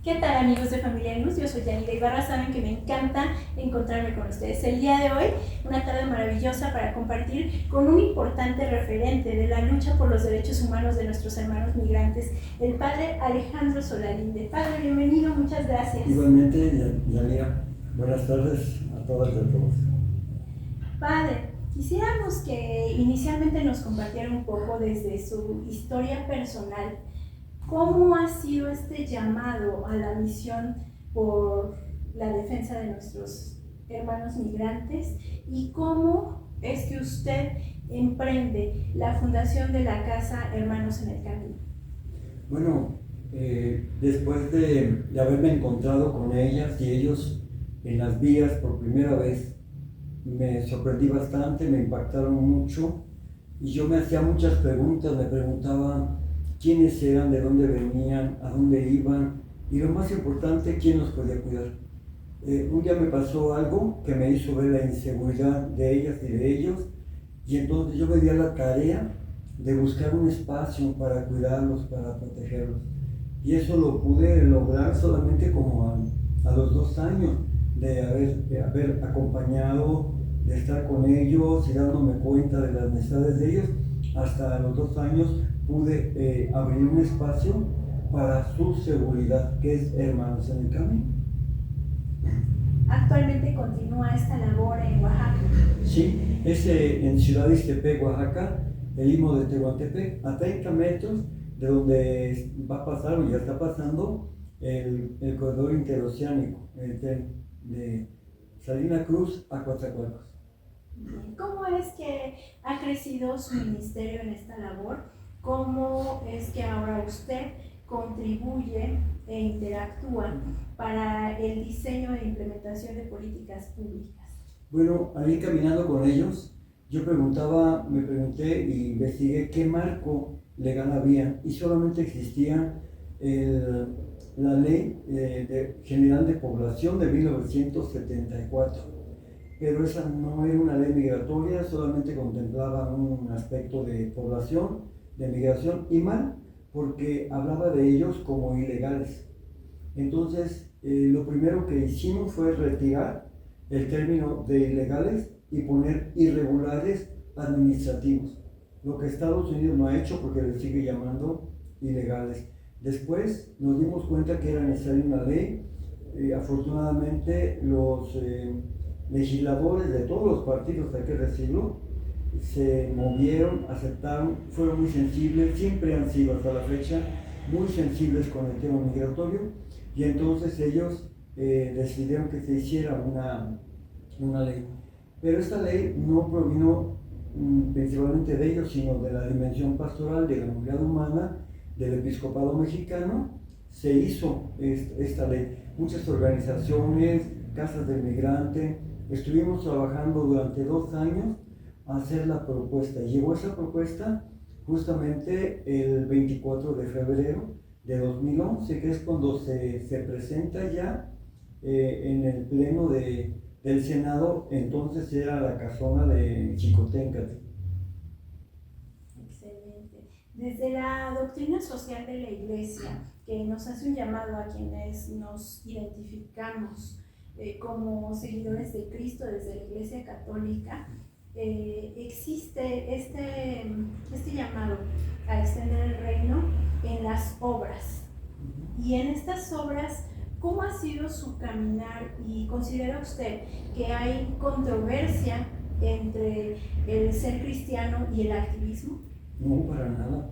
¿Qué tal, amigos de Familia Luz? Yo soy Yanira Ibarra. Saben que me encanta encontrarme con ustedes. El día de hoy, una tarde maravillosa para compartir con un importante referente de la lucha por los derechos humanos de nuestros hermanos migrantes, el padre Alejandro Solalinde. Padre, bienvenido, muchas gracias. Igualmente, Yanira, buenas tardes a todas y a todos. Padre, quisiéramos que inicialmente nos compartiera un poco desde su historia personal. ¿Cómo ha sido este llamado a la misión por la defensa de nuestros hermanos migrantes? ¿Y cómo es que usted emprende la fundación de la Casa Hermanos en el Camino? Bueno, después de haberme encontrado con ellas y ellos en las vías por primera vez, me sorprendí bastante, me impactaron mucho y yo me hacía muchas preguntas, me preguntaba quiénes eran, de dónde venían, a dónde iban y lo más importante, quién los podía cuidar. Un día me pasó algo que me hizo ver la inseguridad de ellas y de ellos y entonces yo me di a la tarea de buscar un espacio para cuidarlos, para protegerlos. Y eso lo pude lograr solamente como a los 2 años de haber acompañado, de estar con ellos y dándome cuenta de las necesidades de ellos. Hasta los 2 años pude abrir un espacio para su seguridad, que es Hermanos en el Camino. ¿Actualmente continúa esta labor en Oaxaca? Sí, es en Ciudad Ixtepec, Oaxaca, el Istmo de Tehuantepec, a 30 metros de donde va a pasar o ya está pasando el corredor interoceánico, el tren de Salina Cruz a Coatzacoalcos. ¿Cómo es que ha crecido su ministerio en esta labor? ¿Cómo es que ahora usted contribuye e interactúa para el diseño e implementación de políticas públicas? Bueno, ahí caminando con ellos, me pregunté y investigué qué marco legal había y solamente existía la Ley General de Población de 1974. Pero esa no era una ley migratoria, solamente contemplaba un aspecto de población, de migración, y mal, porque hablaba de ellos como ilegales. Entonces, lo primero que hicimos fue retirar el término de ilegales y poner irregulares administrativos, lo que Estados Unidos no ha hecho porque le sigue llamando ilegales. Después nos dimos cuenta que era necesaria una ley. Afortunadamente los legisladores de todos los partidos de aquel siglo se movieron, aceptaron, fueron muy sensibles, siempre han sido hasta la fecha muy sensibles con el tema migratorio, y entonces ellos decidieron que se hiciera una ley. Pero esta ley no provino principalmente de ellos, sino de la dimensión pastoral, de la unidad humana, del episcopado mexicano. Se hizo esta ley. Muchas organizaciones, casas del migrante, estuvimos trabajando durante 2 años a hacer la propuesta. Llegó esa propuesta justamente el 24 de febrero de 2011, que es cuando se presenta ya en el pleno del Senado. Entonces era la casona de Chicoténcatl. Excelente. Desde la doctrina social de la Iglesia, que nos hace un llamado a quienes nos identificamos como seguidores de Cristo desde la Iglesia Católica, existe este llamado a extender el reino en las obras. Y en estas obras, ¿cómo ha sido su caminar? ¿Y considera usted que hay controversia entre el ser cristiano y el activismo? No, para nada.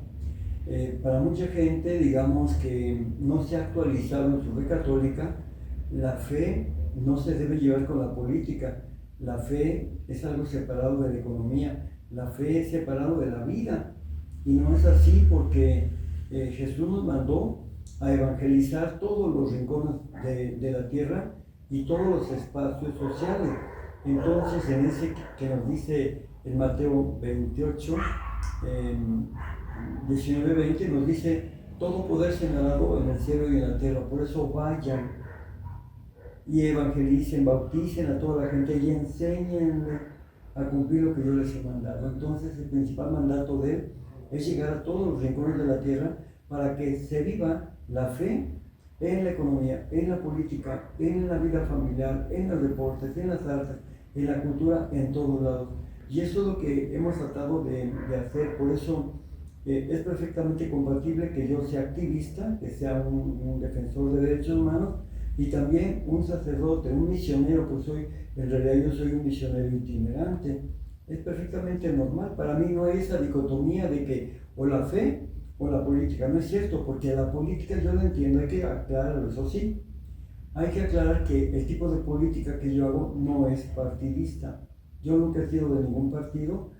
Para mucha gente, digamos que no se ha actualizado en su fe católica, la fe no se debe llevar con la política. La fe es algo separado de la economía, la fe es separado de la vida. Y no es así porque Jesús nos mandó a evangelizar todos los rincones de la tierra y todos los espacios sociales. Entonces, en ese que nos dice en Mateo 28, 19-20, nos dice: todo poder se me ha dado en el cielo y en la tierra, por eso vayan y evangelicen, bauticen a toda la gente y enséñenle a cumplir lo que yo les he mandado. Entonces, el principal mandato de él es llegar a todos los rincones de la tierra para que se viva la fe en la economía, en la política, en la vida familiar, en los deportes, en las artes, en la cultura, en todos lados. Y eso es lo que hemos tratado de hacer. Por eso es perfectamente compatible que yo sea activista, que sea un defensor de derechos humanos y también un sacerdote, un misionero, pues en realidad yo soy un misionero itinerante. Es perfectamente normal. Para mí no hay esa dicotomía de que o la fe o la política. No es cierto, porque la política yo la entiendo, hay que aclarar eso sí. Hay que aclarar que el tipo de política que yo hago no es partidista. Yo nunca he sido de ningún partido,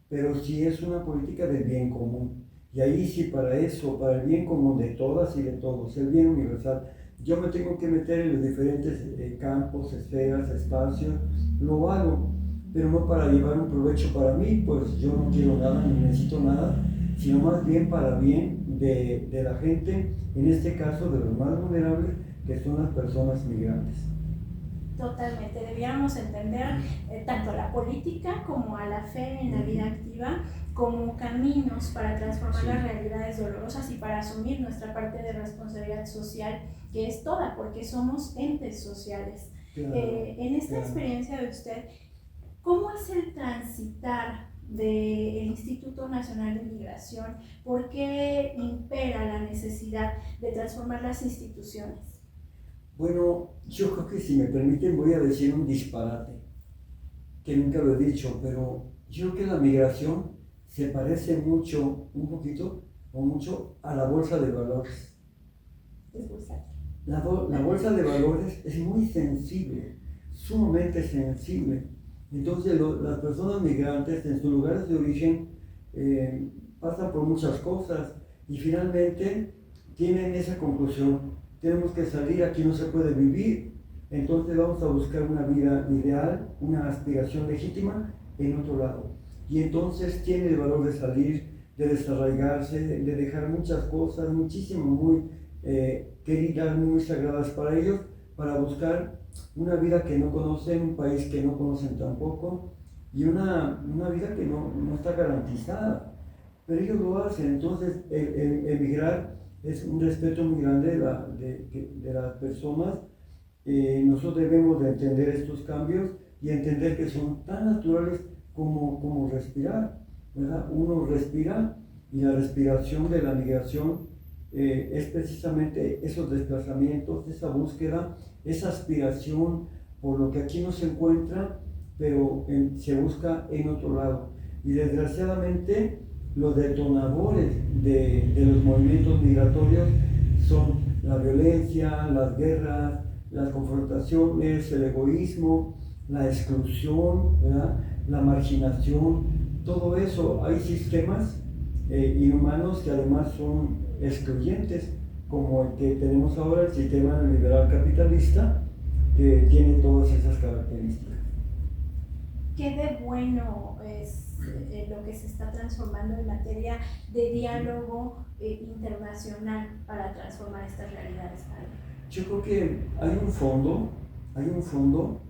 pero sí es una política del bien común. Y ahí sí para eso, para el bien común de todas y de todos, el bien universal, yo me tengo que meter en los diferentes campos, esferas, espacios, lo hago, pero no para llevar un provecho para mí, pues yo no quiero nada ni necesito nada, sino más bien para bien de la gente, en este caso de los más vulnerables, que son las personas migrantes. Totalmente, debiéramos entender tanto a la política como a la fe en la vida activa como caminos para transformar las realidades dolorosas y para asumir nuestra parte de responsabilidad social, que es toda, porque somos entes sociales. Claro, en esta experiencia de usted, ¿cómo es el transitar del Instituto Nacional de Migración? ¿Por qué impera la necesidad de transformar las instituciones? Bueno, yo creo que si me permiten voy a decir un disparate, que nunca lo he dicho, pero yo creo que la migración se parece mucho, un poquito o mucho a la bolsa de valores. La bolsa de valores es muy sensible, sumamente sensible. Entonces las personas migrantes en sus lugares de origen pasan por muchas cosas y finalmente tienen esa conclusión: tenemos que salir, aquí no se puede vivir, entonces vamos a buscar una vida ideal, una aspiración legítima en otro lado. Y entonces tiene el valor de salir, de desarraigarse, de dejar muchas cosas, muchísimo, muy queridas, muy sagradas para ellos, para buscar una vida que no conocen, un país que no conocen tampoco, y una vida que no está garantizada. Pero ellos lo hacen. Entonces el emigrar es un respeto muy grande de las personas. Nosotros debemos de entender estos cambios y entender que son tan naturales como respirar, ¿verdad? Uno respira y la respiración de la migración es precisamente esos desplazamientos, esa búsqueda, esa aspiración por lo que aquí no se encuentra, pero se busca en otro lado. Y desgraciadamente los detonadores de los movimientos migratorios son la violencia, las guerras, las confrontaciones, el egoísmo, la exclusión, ¿verdad? La marginación, todo eso. Hay sistemas inhumanos que además son excluyentes, como el que tenemos ahora, el sistema liberal capitalista, que tiene todas esas características. ¿Qué de bueno es lo que se está transformando en materia de diálogo internacional para transformar estas realidades? Yo creo que hay un fondo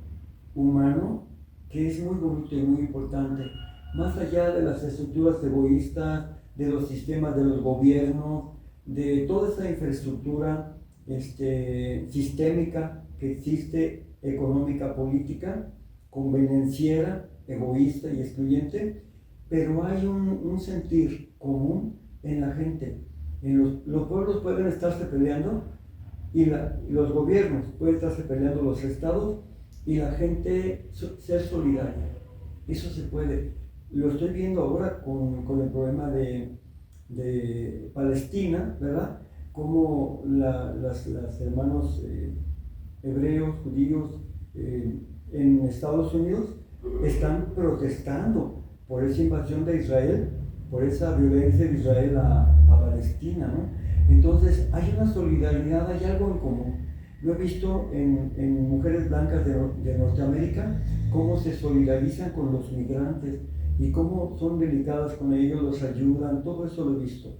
humano que es muy bonito y muy importante, más allá de las estructuras egoístas, de los sistemas de los gobiernos, de toda esa infraestructura sistémica que existe, económica, política, convenenciera, egoísta y excluyente, pero hay un sentir común en la gente. Los pueblos pueden estarse peleando y los gobiernos pueden estarse peleando, los estados, y la gente ser solidaria. Eso se puede. Lo estoy viendo ahora con el problema de Palestina, ¿verdad? Como los hermanos hebreos, judíos en Estados Unidos están protestando por esa invasión de Israel, por esa violencia de Israel a Palestina, ¿no? Entonces hay una solidaridad, hay algo en común. Lo he visto en mujeres blancas de Norteamérica, cómo se solidarizan con los migrantes y cómo son delicadas con ellos, los ayudan, todo eso lo he visto.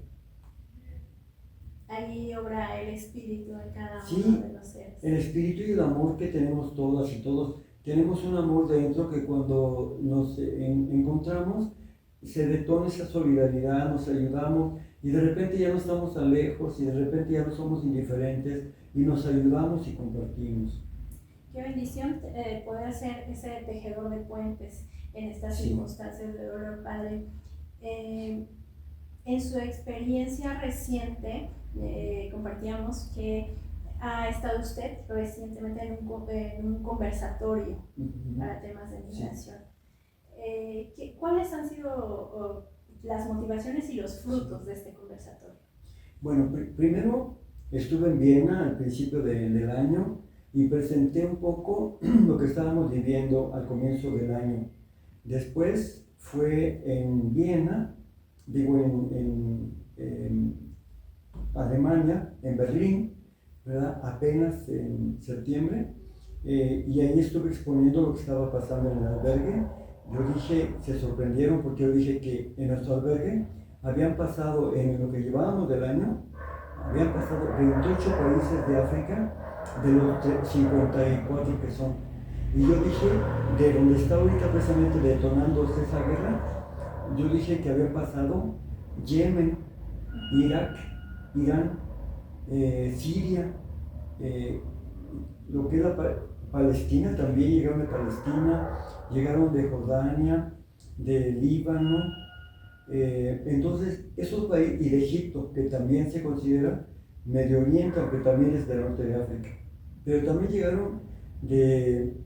Ahí obra el espíritu de cada uno de los seres. El espíritu y el amor que tenemos todas y todos. Tenemos un amor dentro que cuando nos encontramos se detona esa solidaridad, nos ayudamos y de repente ya no estamos tan lejos y de repente ya no somos indiferentes y nos ayudamos y compartimos. Qué bendición poder ser ese tejedor de puentes en estas circunstancias de dolor, Padre. En su experiencia reciente, compartíamos que ha estado usted recientemente en un conversatorio para temas de migración. ¿Cuáles han sido las motivaciones y los frutos de este conversatorio? Bueno, primero estuve en Viena al principio del año y presenté un poco lo que estábamos viviendo al comienzo del año. Después fue en Viena, en Alemania, en Berlín, ¿verdad? Apenas en septiembre, y ahí estuve exponiendo lo que estaba pasando en el albergue. Yo dije, se sorprendieron porque yo dije que en nuestro albergue habían pasado, en lo que llevábamos del año, habían pasado 28 países de África, de los 54 que son. Y yo dije, de donde está ahorita precisamente detonándose esa guerra, yo dije que había pasado Yemen, Irak, Irán, Siria, lo que es Palestina, también llegaron de Palestina, llegaron de Jordania, de Líbano, entonces esos países, y de Egipto, que también se considera Medio Oriente, aunque también es del norte de África, pero también llegaron de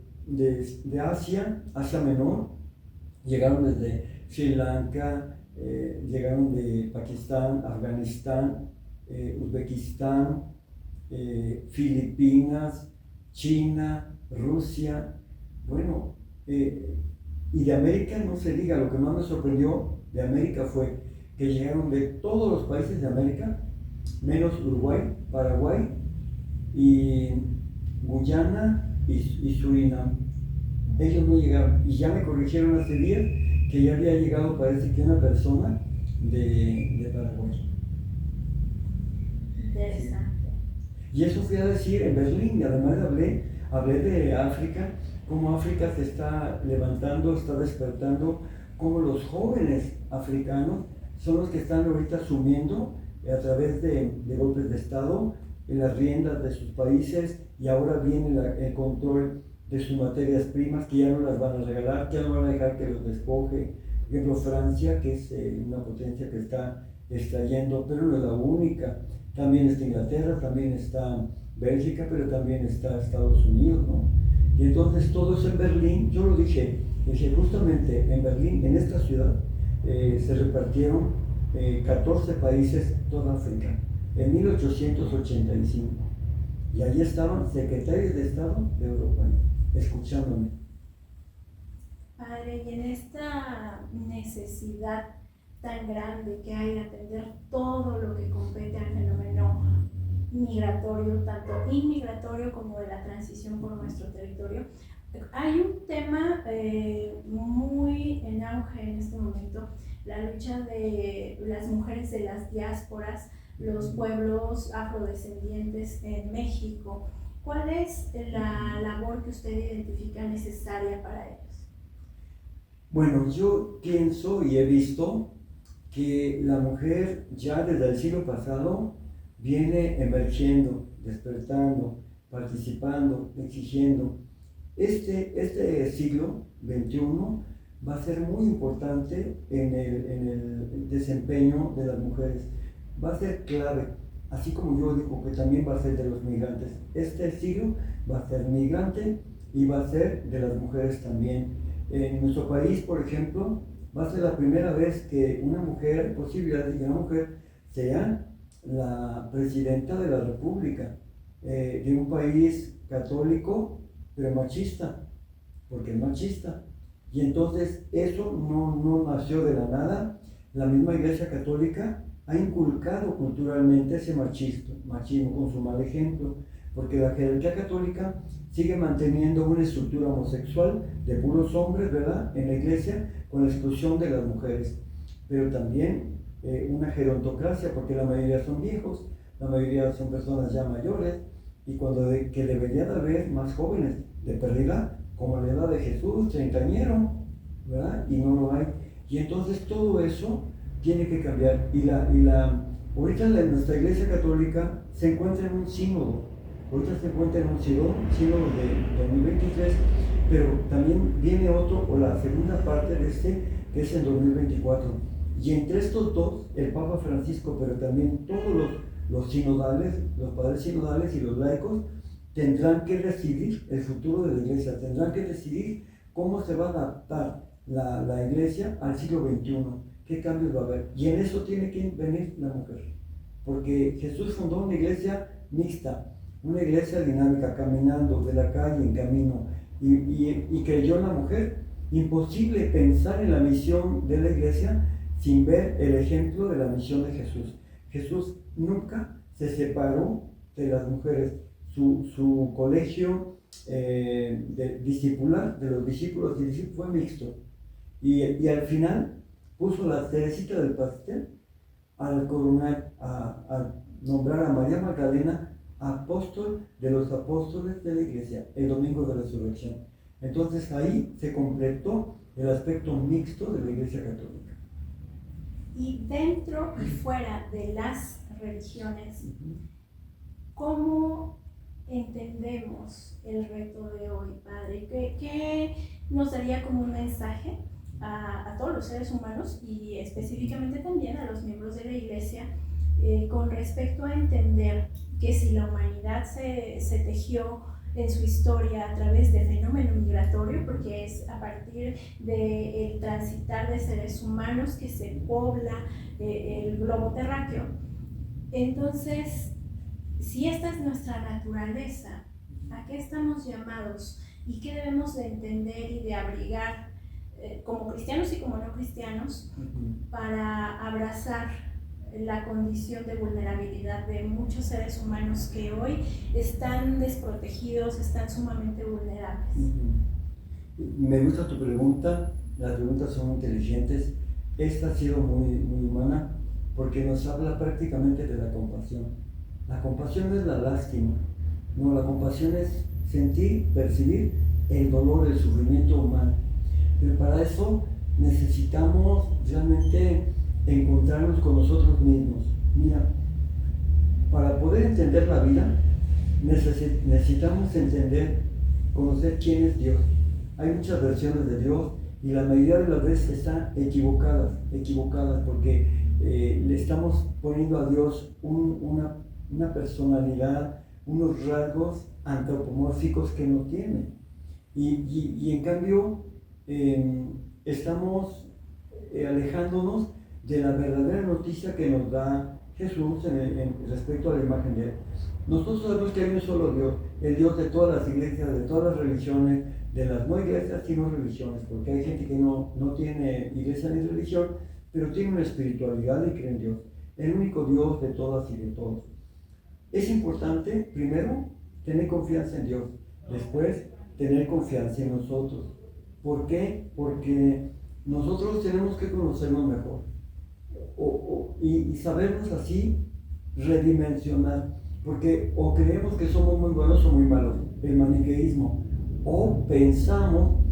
Asia, Asia Menor, llegaron desde Sri Lanka, llegaron de Pakistán, Afganistán, Uzbekistán, Filipinas, China, Rusia, bueno, y de América no se diga. Lo que más me sorprendió de América fue que llegaron de todos los países de América, menos Uruguay, Paraguay y Guyana y Surinam. Ellos no llegaron, y ya me corrigieron hace días que ya había llegado, parece que una persona de Paraguay. Interesante. Y eso fui a decir en Berlín, y además hablé de África, cómo África se está levantando, está despertando, cómo los jóvenes africanos son los que están ahorita asumiendo a través de golpes de Estado en las riendas de sus países, y ahora viene el control de sus materias primas, que ya no las van a regalar, que ya no van a dejar que los despoje. Por ejemplo, Francia, que es una potencia que está extrayendo, pero no es la única. También está Inglaterra, también está Bélgica, pero también está Estados Unidos, ¿no? Y entonces todo eso en Berlín, yo lo dije justamente en Berlín, en esta ciudad, se repartieron 14 países, toda África, en 1885. Y allí estaban secretarios de Estado de Europa, escuchándome. Padre, y en esta necesidad tan grande que hay de atender todo lo que compete al fenómeno migratorio, tanto inmigratorio como de la transición por nuestro territorio, hay un tema muy en auge en este momento, la lucha de las mujeres de las diásporas, los pueblos afrodescendientes en México. ¿Cuál es la labor que usted identifica necesaria para ellos? Bueno, yo pienso y he visto que la mujer ya desde el siglo pasado viene emergiendo, despertando, participando, exigiendo. Este siglo XXI va a ser muy importante en el desempeño de las mujeres. Va a ser clave, así como yo digo que también va a ser de los migrantes. Este siglo va a ser migrante y va a ser de las mujeres también. En nuestro país, por ejemplo, va a ser la primera vez que una mujer, posibilidad de que una mujer sea la presidenta de la República, de un país católico, pero machista, porque es machista. Y entonces eso no nació de la nada. La misma Iglesia Católica ha inculcado culturalmente ese machismo con su mal ejemplo, porque la jerarquía católica sigue manteniendo una estructura homosexual de puros hombres, ¿verdad?, en la iglesia, con la exclusión de las mujeres, pero también una gerontocracia, porque la mayoría son viejos, la mayoría son personas ya mayores, y que debería de haber más jóvenes, de perdida, como la edad de Jesús, treintañero, ¿verdad?, y no lo hay. Y entonces todo eso tiene que cambiar, ahorita nuestra Iglesia Católica se encuentra en un sínodo, Ahorita se encuentra en un siglo de 2023, pero también viene otro, o la segunda parte de este, que es en 2024. Y entre estos dos, el Papa Francisco, pero también todos los sinodales, los padres sinodales y los laicos, tendrán que decidir el futuro de la iglesia, tendrán que decidir cómo se va a adaptar la iglesia al siglo XXI, qué cambios va a haber. Y en eso tiene que venir la mujer, porque Jesús fundó una iglesia mixta, una iglesia dinámica, caminando de la calle en camino, y creyó en la mujer. Imposible pensar en la misión de la iglesia sin ver el ejemplo de la misión de Jesús. Jesús nunca se separó de las mujeres. Su colegio de discipular, de los discípulos fue mixto. Y al final puso la cerecita del pastel al coronar, a nombrar a María Magdalena apóstol de los apóstoles de la iglesia, el domingo de resurrección. Entonces ahí se completó el aspecto mixto de la iglesia católica. Y dentro y fuera de las religiones, ¿cómo entendemos el reto de hoy, Padre? ¿Qué nos daría como un mensaje a todos los seres humanos y específicamente también a los miembros de la iglesia con respecto a entender que si la humanidad se tejió en su historia a través de fenómeno migratorio, porque es a partir del transitar de seres humanos que se pobla el globo terráqueo? Entonces, si esta es nuestra naturaleza, ¿a qué estamos llamados y qué debemos de entender y de abrigar como cristianos y como no cristianos para abrazar la condición de vulnerabilidad de muchos seres humanos que hoy están desprotegidos, están sumamente vulnerables? Me gusta tu pregunta, las preguntas son inteligentes. Esta ha sido muy, muy humana porque nos habla prácticamente de la compasión. La compasión no es la lástima, no, la compasión es sentir, percibir el dolor, el sufrimiento humano. Pero para eso necesitamos realmente encontrarnos con nosotros mismos. Mira, para poder entender la vida, necesitamos entender, conocer quién es Dios. Hay muchas versiones de Dios y la mayoría de las veces están equivocadas porque le estamos poniendo a Dios una personalidad, unos rasgos antropomórficos que no tiene. Y en cambio estamos alejándonos de la verdadera noticia que nos da Jesús respecto a la imagen de Él. Nosotros sabemos que hay un solo Dios, el Dios de todas las iglesias, de todas las religiones, de las no iglesias y no religiones, porque hay gente que no tiene iglesia ni religión, pero tiene una espiritualidad y cree en Dios, el único Dios de todas y de todos. Es importante, primero, tener confianza en Dios, después, tener confianza en nosotros. ¿Por qué? Porque nosotros tenemos que conocernos mejor y sabernos así redimensionar, porque o creemos que somos muy buenos o muy malos, el maniqueísmo, o pensamos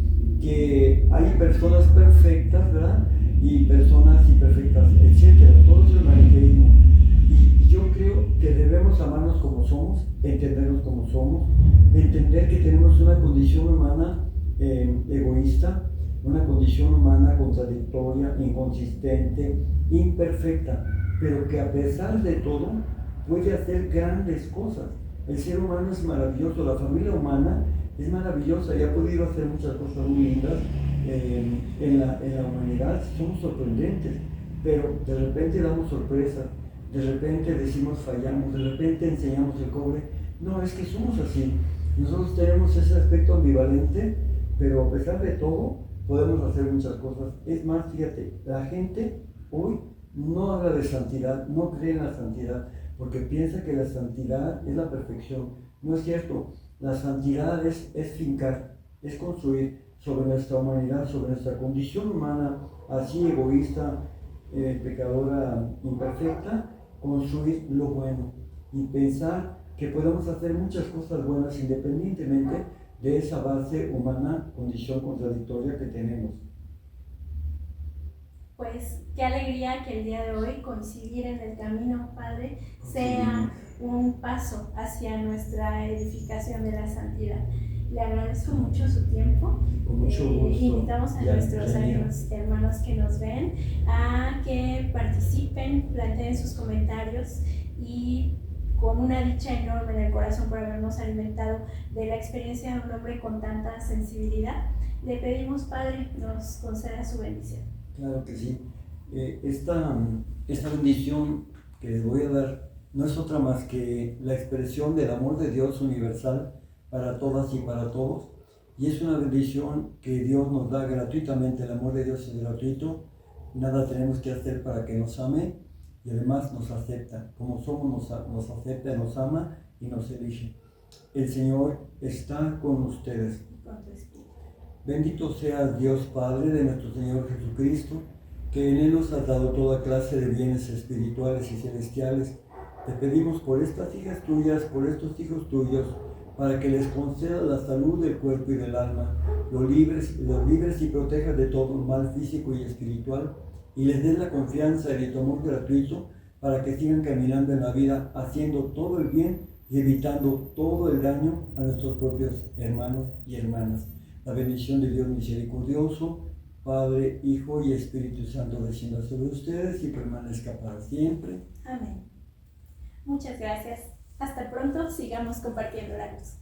que hay personas perfectas, ¿verdad? Y personas imperfectas, etc. Todo eso es el maniqueísmo. Y yo creo que debemos amarnos como somos, entendernos como somos, entender que tenemos una condición humana egoísta, una condición humana contradictoria, inconsistente, imperfecta, pero que a pesar de todo puede hacer grandes cosas. El ser humano es maravilloso, la familia humana es maravillosa y ha podido hacer muchas cosas muy lindas en la humanidad. Somos sorprendentes, pero de repente damos sorpresas, de repente decimos fallamos, de repente enseñamos el cobre. No, es que somos así. Nosotros tenemos ese aspecto ambivalente, pero a pesar de todo podemos hacer muchas cosas. Es más, fíjate, la gente hoy no habla de santidad, no cree en la santidad, porque piensa que la santidad es la perfección. No es cierto. La santidad es fincar, es construir sobre nuestra humanidad, sobre nuestra condición humana, así egoísta, pecadora, imperfecta, construir lo bueno y pensar que podemos hacer muchas cosas buenas independientemente de esa base humana, condición contradictoria que tenemos. pues qué alegría que el día de hoy coincidir en el camino, Padre, sea un paso hacia nuestra edificación de la santidad. Le agradezco mucho su tiempo. Con mucho gusto. Invitamos a nuestros hermanos que nos ven a que participen, planteen sus comentarios y con una dicha enorme en el corazón por habernos alimentado de la experiencia de un hombre con tanta sensibilidad, le pedimos, Padre, nos conceda su bendición. Claro que sí. Esta bendición que les voy a dar no es otra más que la expresión del amor de Dios universal para todas y para todos, y es una bendición que Dios nos da gratuitamente. El amor de Dios es gratuito, nada tenemos que hacer para que nos ame, y además nos acepta, como somos nos acepta, nos ama y nos elige. El Señor está con ustedes. Bendito seas Dios Padre de nuestro Señor Jesucristo, que en Él nos has dado toda clase de bienes espirituales y celestiales. Te pedimos por estas hijas tuyas, por estos hijos tuyos, para que les conceda la salud del cuerpo y del alma, los libres y protejas de todo mal físico y espiritual, y les des la confianza y el amor gratuito para que sigan caminando en la vida haciendo todo el bien y evitando todo el daño a nuestros propios hermanos y hermanas. La bendición de Dios misericordioso, Padre, Hijo y Espíritu Santo descienda sobre ustedes y permanezca para siempre. Amén. Muchas gracias. Hasta pronto, sigamos compartiendo la luz.